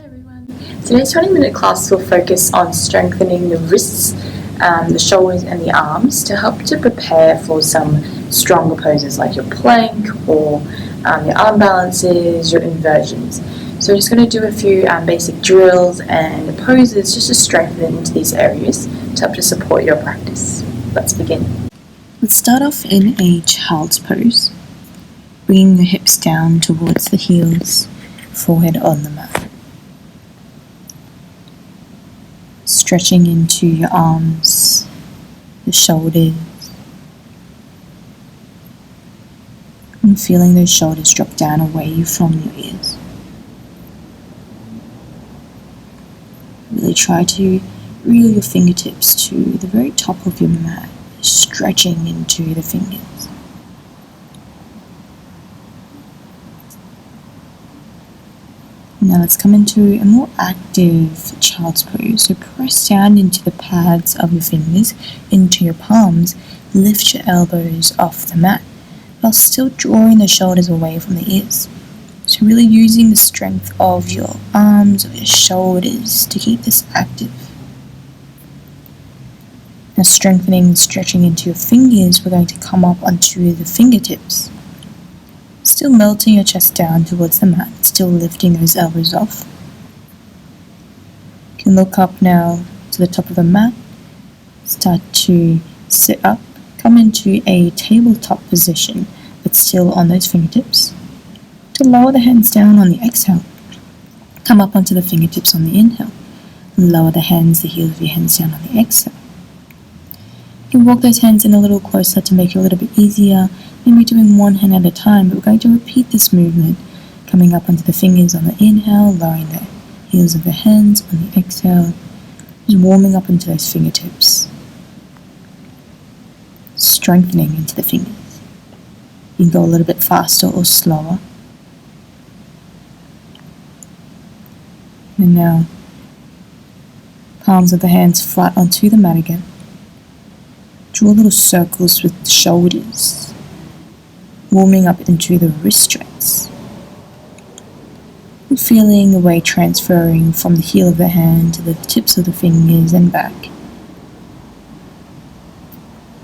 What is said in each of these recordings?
Hi everyone. Today's 20-minute class will focus on strengthening the wrists, the shoulders and the arms to help to prepare for some stronger poses like your plank or your arm balances, your inversions. So we're just going to do a few basic drills and poses just to strengthen into these areas to help to support your practice. Let's begin. Let's start off in a child's pose, bringing your hips down towards the heels, forehead on the mat. Stretching into your arms, the shoulders, and feeling those shoulders drop down away from your ears. Really try to reel your fingertips to the very top of your mat, stretching into the fingers. Now let's come into a more active child's pose. So press down into the pads of your fingers, into your palms, lift your elbows off the mat, while still drawing the shoulders away from the ears. So really using the strength of your arms, of your shoulders to keep this active. Now strengthening and stretching into your fingers, we're going to come up onto the fingertips. Still melting your chest down towards the mat, still lifting those elbows off. You can look up now to the top of the mat, start to sit up, come into a tabletop position, but still on those fingertips. To lower the hands down on the exhale, come up onto the fingertips on the inhale. Lower the hands, the heels of your hands down on the exhale. You can walk those hands in a little closer to make it a little bit easier, maybe doing one hand at a time, but we're going to repeat this movement, coming up onto the fingers on the inhale, lowering the heels of the hands on the exhale, just warming up into those fingertips, strengthening into the fingers. You can go a little bit faster or slower. And now, palms of the hands flat onto the mat again. Draw little circles with the shoulders, warming up into the wrist joints. And feeling the weight transferring from the heel of the hand to the tips of the fingers and back.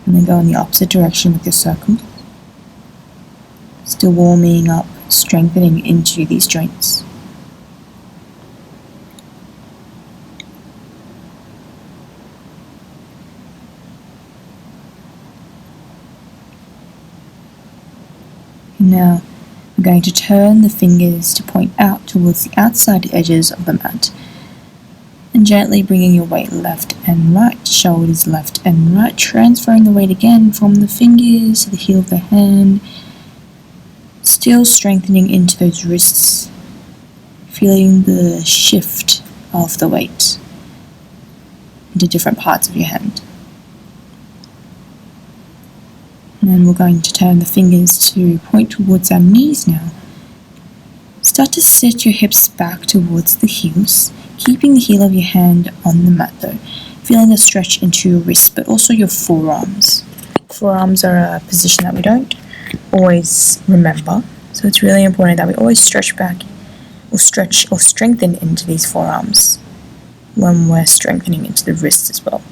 And then go in the opposite direction with your circle. Still warming up, strengthening into these joints. Now, we're going to turn the fingers to point out towards the outside edges of the mat. And gently bringing your weight left and right, shoulders left and right, transferring the weight again from the fingers to the heel of the hand. Still strengthening into those wrists, feeling the shift of the weight into different parts of your hand. And then we're going to turn the fingers to point towards our knees now. Start to sit your hips back towards the heels, keeping the heel of your hand on the mat though. Feeling a stretch into your wrists, but also your forearms. Forearms are a position that we don't always remember, so it's really important that we always stretch back or stretch or strengthen into these forearms when we're strengthening into the wrists as well.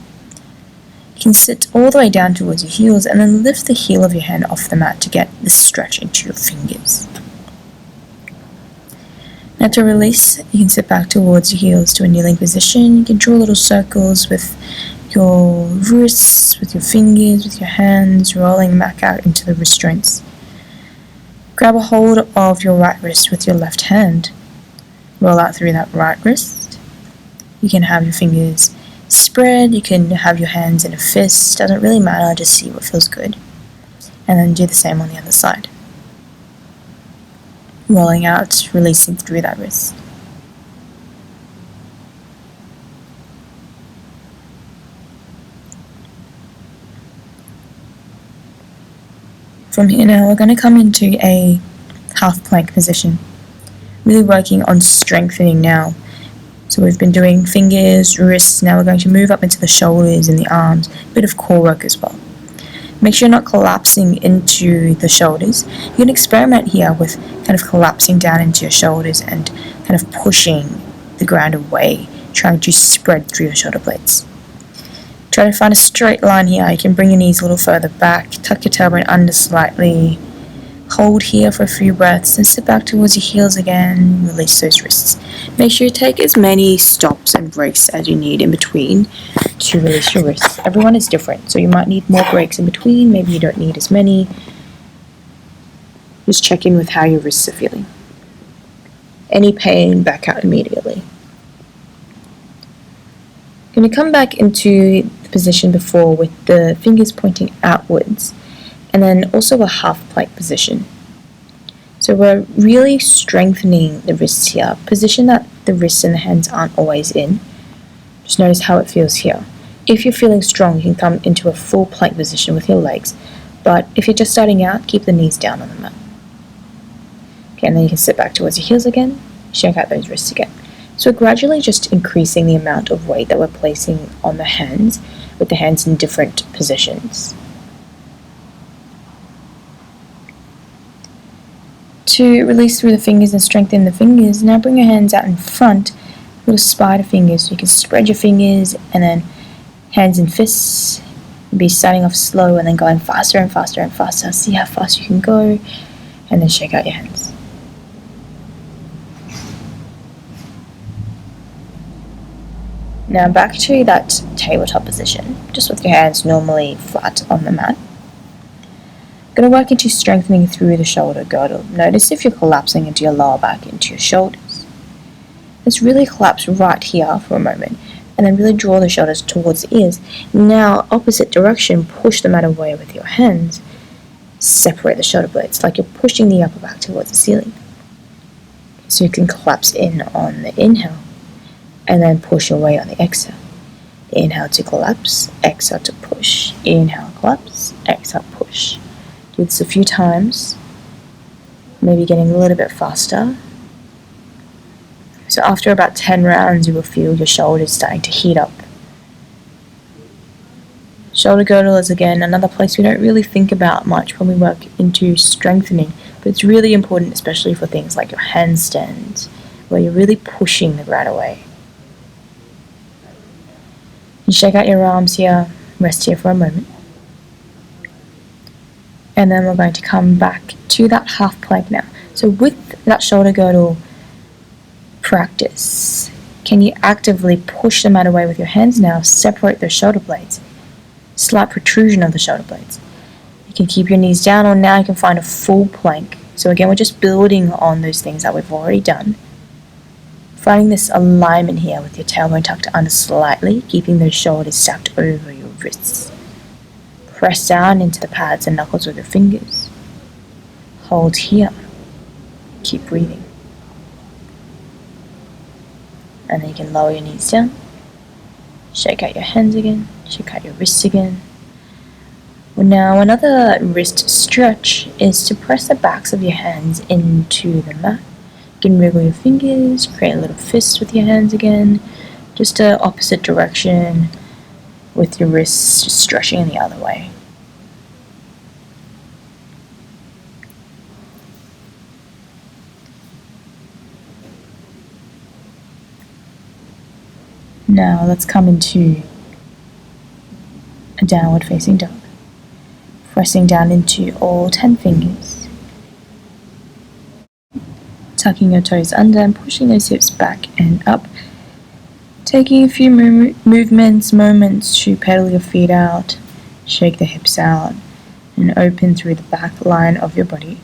You can sit all the way down towards your heels and then lift the heel of your hand off the mat to get this stretch into your fingers. Now to release, you can sit back towards your heels to a kneeling position. You can draw little circles with your wrists, with your fingers, with your hands, rolling back out into the wrist joints. Grab a hold of your right wrist with your left hand. Roll out through that right wrist. You can have your fingers spread, you can have your hands in a fist, doesn't really matter, just see what feels good. And then do the same on the other side. Rolling out, releasing through that wrist. From here now, we're going to come into a half plank position. Really working on strengthening now. So we've been doing fingers, wrists, now we're going to move up into the shoulders and the arms, a bit of core work as well. Make sure you're not collapsing into the shoulders. You can experiment here with kind of collapsing down into your shoulders and kind of pushing the ground away, trying to spread through your shoulder blades. Try to find a straight line here. You can bring your knees a little further back, tuck your tailbone under slightly, hold here for a few breaths, and sit back towards your heels again, release those wrists. Make sure you take as many stops and breaks as you need in between to release your wrists. Everyone is different, so you might need more breaks in between, maybe you don't need as many. Just check in with how your wrists are feeling. Any pain, back out immediately. Going to come back into the position before with the fingers pointing outwards, and then also a half plank position. So we're really strengthening the wrists here. Position that the wrists and the hands aren't always in. Just notice how it feels here. If you're feeling strong, you can come into a full plank position with your legs, but if you're just starting out, keep the knees down on the mat. Okay, and then you can sit back towards your heels again, shake out those wrists again. So we're gradually just increasing the amount of weight that we're placing on the hands, with the hands in different positions. To release through the fingers and strengthen the fingers, now bring your hands out in front, little spider fingers. So you can spread your fingers and then hands and fists. Be starting off slow and then going faster and faster and faster. See how fast you can go, and then shake out your hands. Now back to that tabletop position, just with your hands normally flat on the mat. Going to work into strengthening through the shoulder girdle. Notice if you're collapsing into your lower back, into your shoulders. Let's really collapse right here for a moment, and then really draw the shoulders towards the ears. Now, opposite direction, push the mat away with your hands. Separate the shoulder blades, like you're pushing the upper back towards the ceiling. So you can collapse in on the inhale, and then push away on the exhale. Inhale to collapse, exhale to push. Inhale, collapse, exhale, push. Do this a few times, maybe getting a little bit faster. So after about 10 rounds, you will feel your shoulders starting to heat up. Shoulder girdle is again another place we don't really think about much when we work into strengthening, but it's really important, especially for things like your handstands, where you're really pushing the ground away. You shake out your arms here, rest here for a moment. And then we're going to come back to that half plank now. So with that shoulder girdle practice, can you actively push the mat away with your hands now, separate those shoulder blades? Slight protrusion of the shoulder blades. You can keep your knees down, or now you can find a full plank. So again, we're just building on those things that we've already done. Finding this alignment here with your tailbone tucked under slightly, keeping those shoulders stacked over your wrists. Press down into the pads and knuckles with your fingers. Hold here. Keep breathing. And then you can lower your knees down. Shake out your hands again. Shake out your wrists again. Well, now another wrist stretch is to press the backs of your hands into the mat. You can wiggle your fingers, create a little fist with your hands again, just the opposite direction with your wrists just stretching in the other way. Now let's come into a downward facing dog. Pressing down into all 10 fingers. Tucking your toes under and pushing those hips back and up. Taking a few moments to pedal your feet out, shake the hips out, and open through the back line of your body.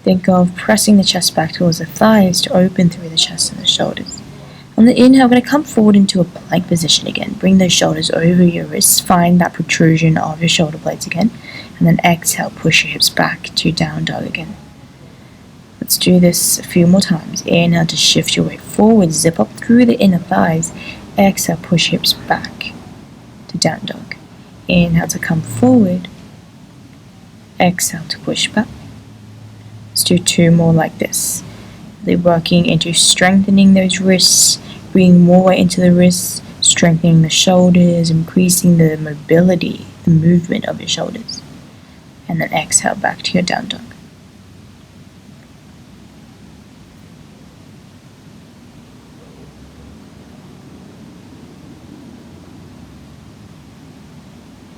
Think of pressing the chest back towards the thighs to open through the chest and the shoulders. On the inhale, we're going to come forward into a plank position again. Bring those shoulders over your wrists, find that protrusion of your shoulder blades again, and then exhale, push your hips back to down dog again. Let's do this a few more times. Inhale to shift your weight forward, zip up through the inner thighs. Exhale, push hips back to down dog. Inhale to come forward. Exhale to push back. Let's do 2 more like this. Really working into strengthening those wrists, bringing more weight into the wrists, strengthening the shoulders, increasing the mobility, the movement of your shoulders. And then exhale back to your down dog.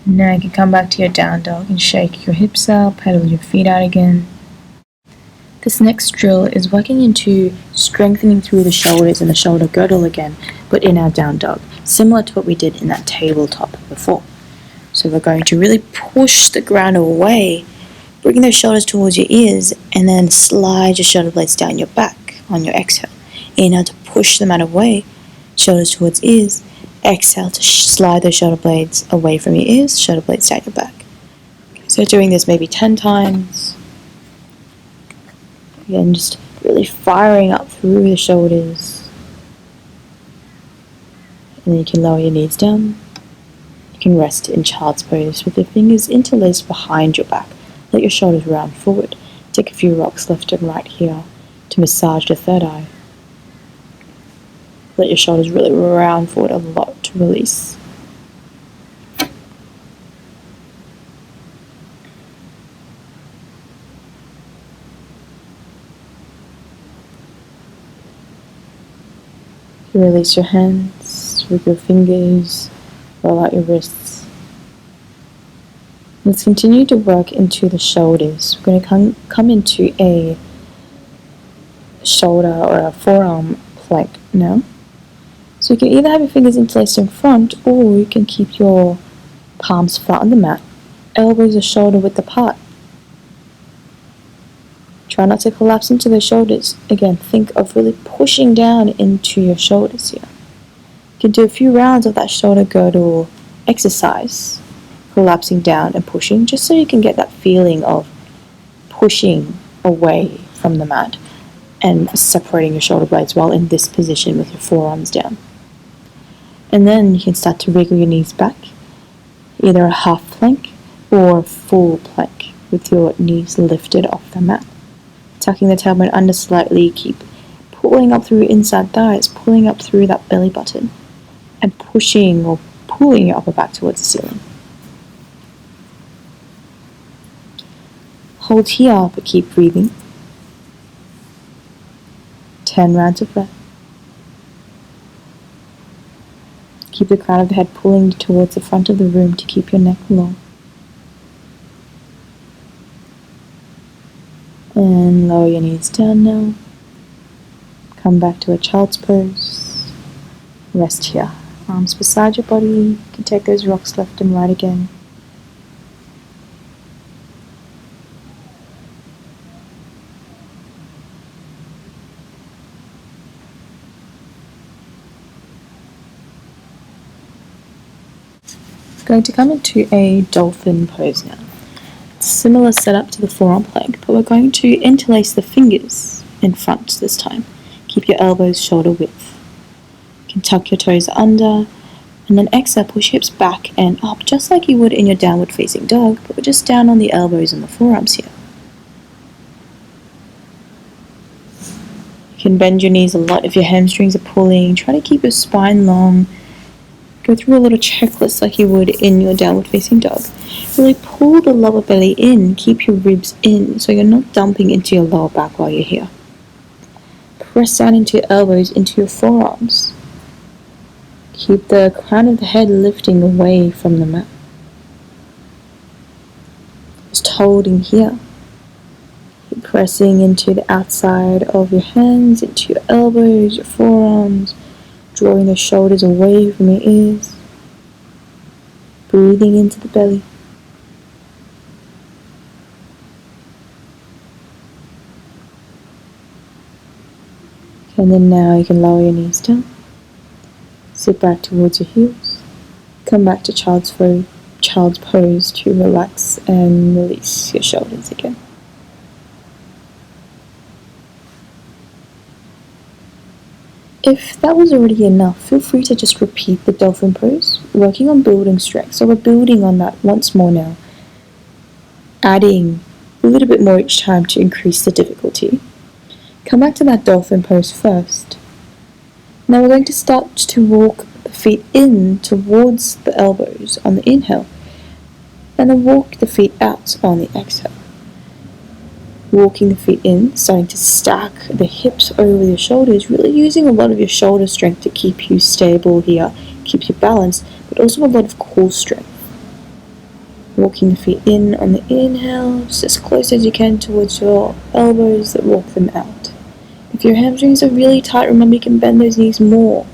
Now you can come back to your down dog and shake your hips out, pedal your feet out again. This next drill is working into strengthening through the shoulders and the shoulder girdle again, but in our down dog, similar to what we did in that tabletop before. So we're going to really push the ground away, bring those shoulders towards your ears, and then slide your shoulder blades down your back on your exhale. Inhale to push them out away, shoulders towards ears. Exhale to slide those shoulder blades away from your ears, shoulder blades down your back. So doing this maybe 10 times. Again, just really firing up through the shoulders. And then you can lower your knees down. You can rest in child's pose with your fingers interlaced behind your back. Let your shoulders round forward. Take a few rocks left and right here to massage the third eye. Let your shoulders really round forward a lot to release. You release your hands with your fingers, roll out your wrists. Let's continue to work into the shoulders. We're going to come into a shoulder or a forearm plank now. So you can either have your fingers interlaced in front, or you can keep your palms flat on the mat, elbows or shoulder width apart. Try not to collapse into the shoulders. Again, think of really pushing down into your shoulders here. You can do a few rounds of that shoulder girdle exercise, collapsing down and pushing, just so you can get that feeling of pushing away from the mat and separating your shoulder blades while in this position with your forearms down. And then you can start to wriggle your knees back, either a half plank or a full plank with your knees lifted off the mat. Tucking the tailbone under slightly, keep pulling up through your inside thighs, pulling up through that belly button, and pushing or pulling your upper back towards the ceiling. Hold here, but keep breathing. 10 rounds of breath. Keep the crown of the head pulling towards the front of the room to keep your neck long. And lower your knees down now. Come back to a child's pose. Rest here. Arms beside your body. You can take those rocks left and right again. Going to come into a dolphin pose now. Similar setup to the forearm plank, but we're going to interlace the fingers in front this time. Keep your elbows shoulder width. You can tuck your toes under, and then exhale, push hips back and up, just like you would in your downward facing dog, but we're just down on the elbows and the forearms here. You can bend your knees a lot if your hamstrings are pulling. Try to keep your spine long. Go through a little checklist like you would in your downward facing dog. Really pull the lower belly in, keep your ribs in so you're not dumping into your lower back while you're here. Press down into your elbows, into your forearms. Keep the crown of the head lifting away from the mat. Just holding here. Keep pressing into the outside of your hands, into your elbows, your forearms. Drawing the shoulders away from your ears. Breathing into the belly. And then now you can lower your knees down. Sit back towards your heels. Come back to child's pose to relax and release your shoulders again. If that was already enough, feel free to just repeat the dolphin pose, working on building strength. So we're building on that once more now, adding a little bit more each time to increase the difficulty. Come back to that dolphin pose first. Now we're going to start to walk the feet in towards the elbows on the inhale, and then walk the feet out on the exhale. Walking the feet in, starting to stack the hips over your shoulders, really using a lot of your shoulder strength to keep you stable here, keep you balanced, but also a lot of core strength. walking the feet in on the inhale, just as close as you can towards your elbows, that walk them out. If your hamstrings are really tight, remember you can bend those knees more.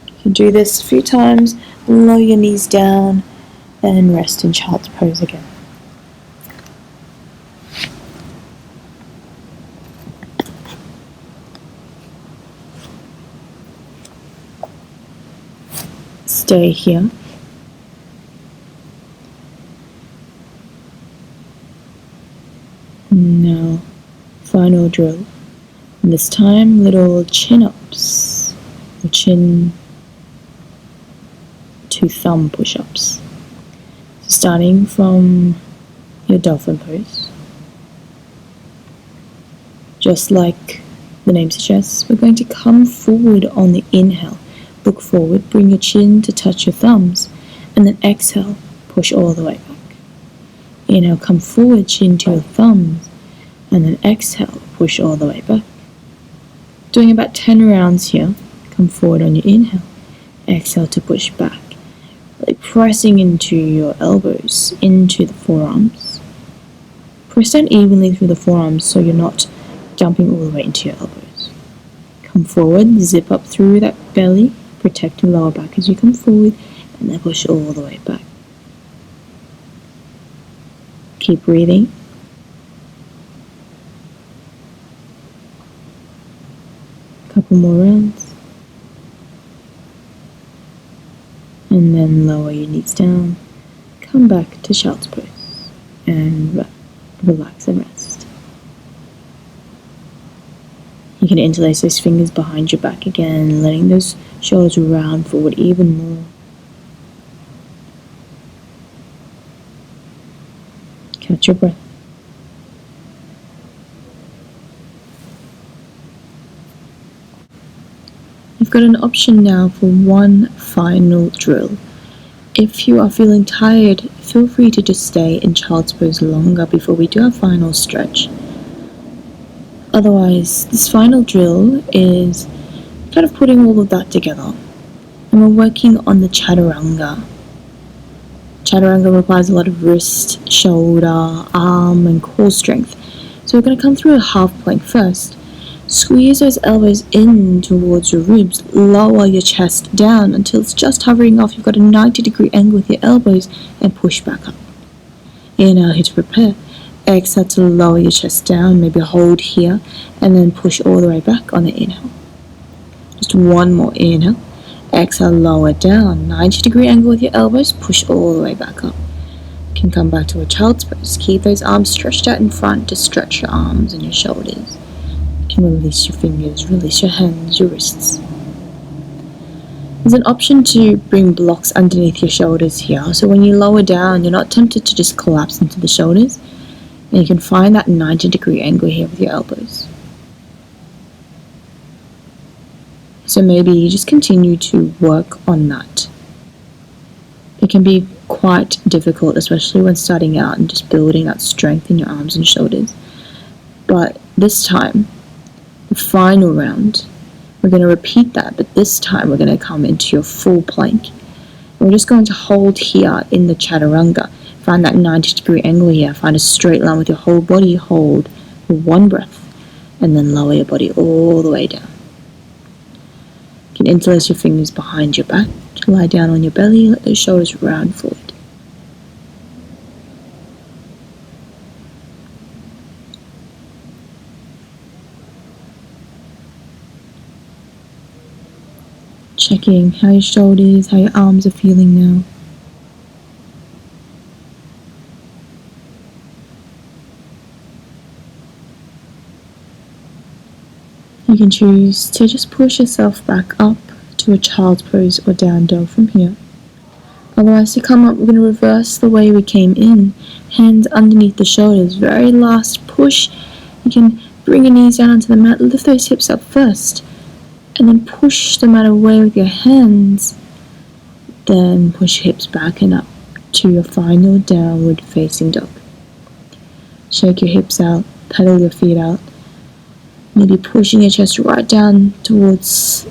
You can do this a few times, lower your knees down, and rest in child's pose again. Stay here. Now, final drill. And this time, little chin-ups, or chin to thumb push-ups. So starting from your dolphin pose. Just like the name suggests, we're going to come forward on the inhale. Look forward, bring your chin to touch your thumbs, and then exhale, push all the way back. Inhale, come forward, chin to your thumbs, and then exhale, push all the way back. Doing about 10 rounds here. Come forward on your inhale, exhale to push back. Really pressing into your elbows, into the forearms. Press down evenly through the forearms so you're not dumping all the way into your elbows. Come forward, zip up through that belly, protect your lower back as you come forward, and then push all the way back. Keep breathing. Couple more rounds. And then lower your knees down. Come back to child's pose and relax and rest. You can interlace those fingers behind your back again, letting those shoulders round forward even more. Catch your breath. You've got an option now for one final drill. If you are feeling tired, feel free to just stay in child's pose longer before we do our final stretch. Otherwise, this final drill is kind of putting all of that together. And we're working on the chaturanga. Chaturanga requires a lot of wrist, shoulder, arm, and core strength. So we're going to come through a half plank first. Squeeze those elbows in towards your ribs. Lower your chest down until it's just hovering off. You've got a 90-degree angle with your elbows and push back up. Inhale here to prepare. Exhale to lower your chest down, maybe hold here, and then push all the way back on the inhale. Just one more inhale. Exhale, lower down, 90-degree angle with your elbows, push all the way back up. You can come back to a child's pose. Keep those arms stretched out in front to stretch your arms and your shoulders. You can release your fingers, release your hands, your wrists. There's an option to bring blocks underneath your shoulders here, so when you lower down, you're not tempted to just collapse into the shoulders. And you can find that 90-degree angle here with your elbows. So maybe you just continue to work on that. It can be quite difficult, especially when starting out and just building that strength in your arms and shoulders. But this time, the final round, we're going to repeat that, but this time we're going to come into your full plank. And we're just going to hold here in the chaturanga. Find that 90-degree angle here. Find a straight line with your whole body. Hold for one breath. And then lower your body all the way down. You can interlace your fingers behind your back. Lie down on your belly. Let those shoulders round forward. Checking how your shoulders, how your arms are feeling now. You can choose to just push yourself back up to a child's pose or down dog from here. Otherwise, to come up, we're going to reverse the way we came in. Hands underneath the shoulders. Very last push. You can bring your knees down onto the mat. Lift those hips up first. And then push the mat away with your hands. Then push hips back and up to your final downward facing dog. Shake your hips out. Pedal your feet out. Maybe pushing your chest right down towards,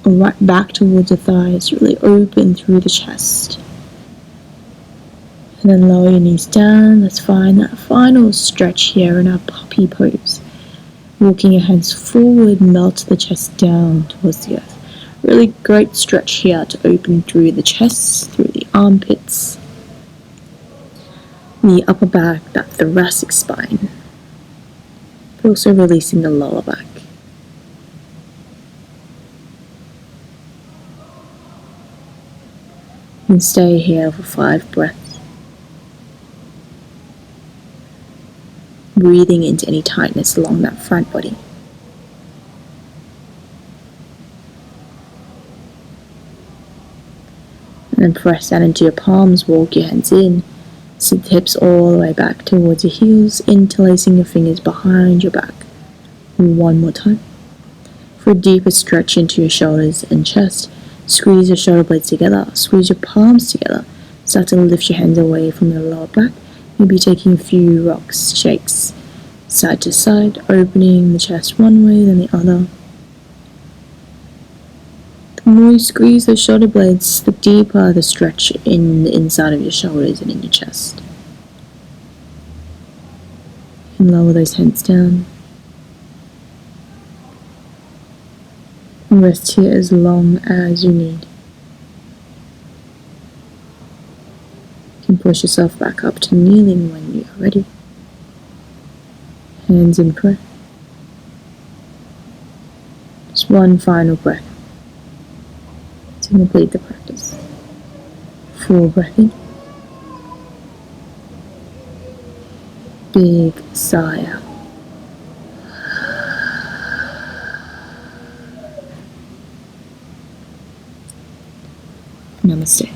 or right back towards the thighs. Really open through the chest. And then lower your knees down. Let's find that final stretch here in our puppy pose. Walking your hands forward, melt the chest down towards the earth. Really great stretch here to open through the chest, through the armpits, the upper back, that thoracic spine, but also releasing the lower back. And stay here for 5 breaths. Breathing into any tightness along that front body. And then press down into your palms, walk your hands in, sit the hips all the way back towards your heels, interlacing your fingers behind your back. One more time. For a deeper stretch into your shoulders and chest, squeeze your shoulder blades together, squeeze your palms together, start to lift your hands away from your lower back, maybe taking a few rocks, shakes, side to side, opening the chest one way, then the other. The more you squeeze those shoulder blades, the deeper the stretch in the inside of your shoulders and in your chest. And lower those hands down. And rest here as long as you need. You can push yourself back up to kneeling when you are ready. Hands in prayer. Just one final breath to complete the practice. Full breath in. Big sigh out. Namaste.